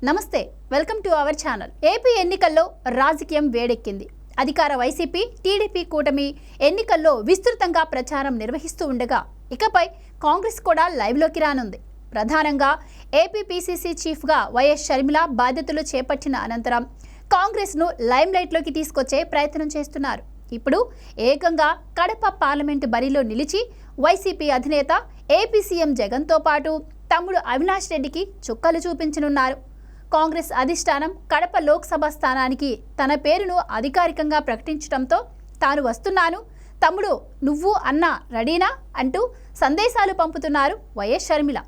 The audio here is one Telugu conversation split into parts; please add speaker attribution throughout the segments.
Speaker 1: నమస్తే, welcome to our channel. AP ఎన్నికల్లో రాజకీయం వేడెక్కింది. అధికార వైసీపీ టీడీపీ కూటమి ఎన్నికల్లో విస్తృతంగా ప్రచారం నిర్వహిస్తూ ఉండగా ఇకపై కాంగ్రెస్ కూడా లైవ్లోకి రానుంది. ప్రధానంగా ఏపీ పీసీసీ చీఫ్గా వైఎస్ షర్మిల బాధ్యతలు చేపట్టిన అనంతరం కాంగ్రెస్ను లైమ్లైట్లోకి తీసుకొచ్చే ప్రయత్నం చేస్తున్నారు. ఇప్పుడు ఏకంగా కడప పార్లమెంటు బరిలో నిలిచి వైసీపీ అధినేత ఏపీ సీఎం జగన్తో పాటు తమ్ముడు అవినాష్ రెడ్డికి చుక్కలు చూపించనున్నారు. కాంగ్రెస్ అధిష్టానం కడప లోక్సభ స్థానానికి తన పేరును అధికారికంగా ప్రకటించడంతో తాను వస్తున్నాను, తమ్ముడు నువ్వు అన్న రెడీనా అంటూ సందేశాలు పంపుతున్నారు వైఎస్ షర్మిల.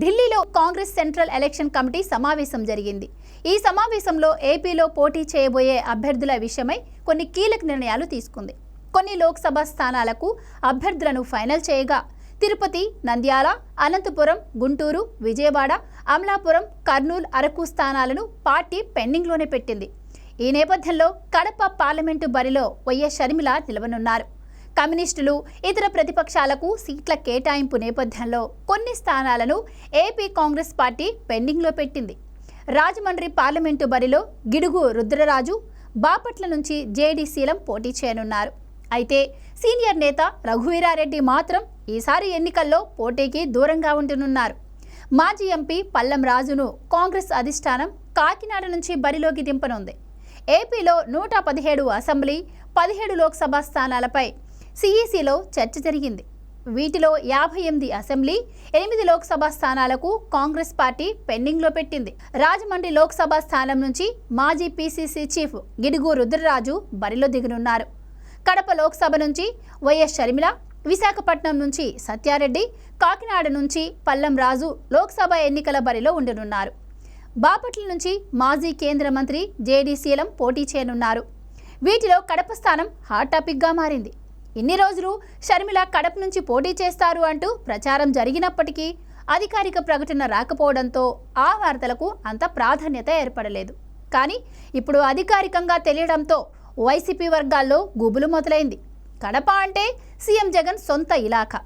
Speaker 1: ఢిల్లీలో కాంగ్రెస్ సెంట్రల్ ఎలక్షన్ కమిటీ సమావేశం జరిగింది. ఈ సమావేశంలో ఏపీలో పోటీ చేయబోయే అభ్యర్థుల విషయమై కొన్ని కీలక నిర్ణయాలు తీసుకుంది. కొన్ని లోక్సభ స్థానాలకు అభ్యర్థులను ఫైనల్ చేయగా తిరుపతి, నంద్యాల, అనంతపురం, గుంటూరు, విజయవాడ, అమలాపురం, కర్నూలు, అరకు స్థానాలను పార్టీ పెండింగ్లోనే పెట్టింది. ఈ నేపథ్యంలో కడప పార్లమెంటు బరిలో వైఎస్ షర్మిల నిలవనున్నారు. కమ్యూనిస్టులు, ఇతర ప్రతిపక్షాలకు సీట్ల కేటాయింపు నేపథ్యంలో కొన్ని స్థానాలను ఏపీ కాంగ్రెస్ పార్టీ పెండింగ్లో పెట్టింది. రాజమండ్రి పార్లమెంటు బరిలో గిడుగు రుద్రరాజు, బాపట్ల నుంచి జేడీ శీలం పోటీ చేయనున్నారు. అయితే సీనియర్ నేత రఘువీరారెడ్డి మాత్రం ఈసారి ఎన్నికల్లో పోటీకి దూరంగా ఉంటున్నారు. మాజీ ఎంపీ పల్లం రాజును కాంగ్రెస్ అధిష్టానం కాకినాడ నుంచి బరిలోకి దింపనుంది. ఏపీలో 117 అసెంబ్లీ, 17 లోక్సభ స్థానాలపై సిఈసిలో చర్చ జరిగింది. వీటిలో 58 అసెంబ్లీ, 8 లోక్సభ స్థానాలకు కాంగ్రెస్ పార్టీ పెండింగ్లో పెట్టింది. రాజమండ్రి లోక్సభ స్థానం నుంచి మాజీ పీసీసీ చీఫ్ గిడుగు రుద్రరాజు బరిలో దిగనున్నారు. కడప లోక్సభ నుంచి వైఎస్ షర్మిల, విశాఖపట్నం నుంచి సత్యారెడ్డి, కాకినాడ నుంచి పల్లం రాజు లోక్సభ ఎన్నికల బరిలో ఉండనున్నారు. బాపట్ల నుంచి మాజీ కేంద్ర మంత్రి జేడీ శీలం పోటీ చేయనున్నారు. వీటిలో కడప స్థానం హాట్ టాపిక్గా మారింది. ఇన్ని రోజులు షర్మిల కడప నుంచి పోటీ చేస్తారు అంటూ ప్రచారం జరిగినప్పటికీ అధికారిక ప్రకటన రాకపోవడంతో ఆ వార్తలకు అంత ప్రాధాన్యత ఏర్పడలేదు. కానీ ఇప్పుడు అధికారికంగా తెలియడంతో వైసీపీ వర్గాల్లో గుబులు మొదలైంది. కడప అంటే సీఎం జగన్ సొంత ఇలాఖా.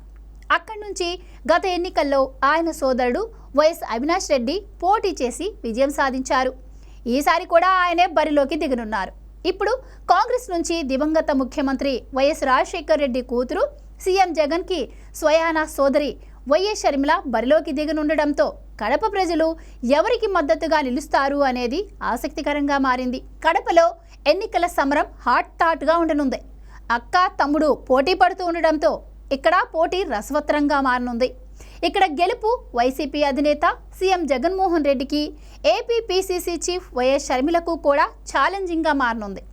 Speaker 1: అక్కడి నుంచి గత ఎన్నికల్లో ఆయన సోదరుడు వైఎస్ అవినాష్ రెడ్డి పోటీ చేసి విజయం సాధించారు. ఈసారి కూడా ఆయనే బరిలోకి దిగనున్నారు. ఇప్పుడు కాంగ్రెస్ నుంచి దివంగత ముఖ్యమంత్రి వైఎస్ రాజశేఖర్ రెడ్డి కూతురు సీఎం జగన్కి స్వయానా సోదరి వైఎస్ షర్మిల బరిలోకి దిగనుండడంతో కడప ప్రజలు ఎవరికి మద్దతుగా నిలుస్తారు అనేది ఆసక్తికరంగా మారింది. కడపలో ఎన్నికల సమరం హాట్గా ఉండనుంది. అక్క, తమ్ముడు పోటీ పడుతూ ఉండడంతో ఇక్కడ పోటీ రసవత్తరంగా మారనుంది. ఇక్కడ గెలుపు వైసీపీ అధినేత సీఎం జగన్మోహన్ రెడ్డికి, ఏపీ పీసీసీ చీఫ్ వైఎస్ షర్మిలకు కూడా ఛాలెంజింగ్గా మారనుంది.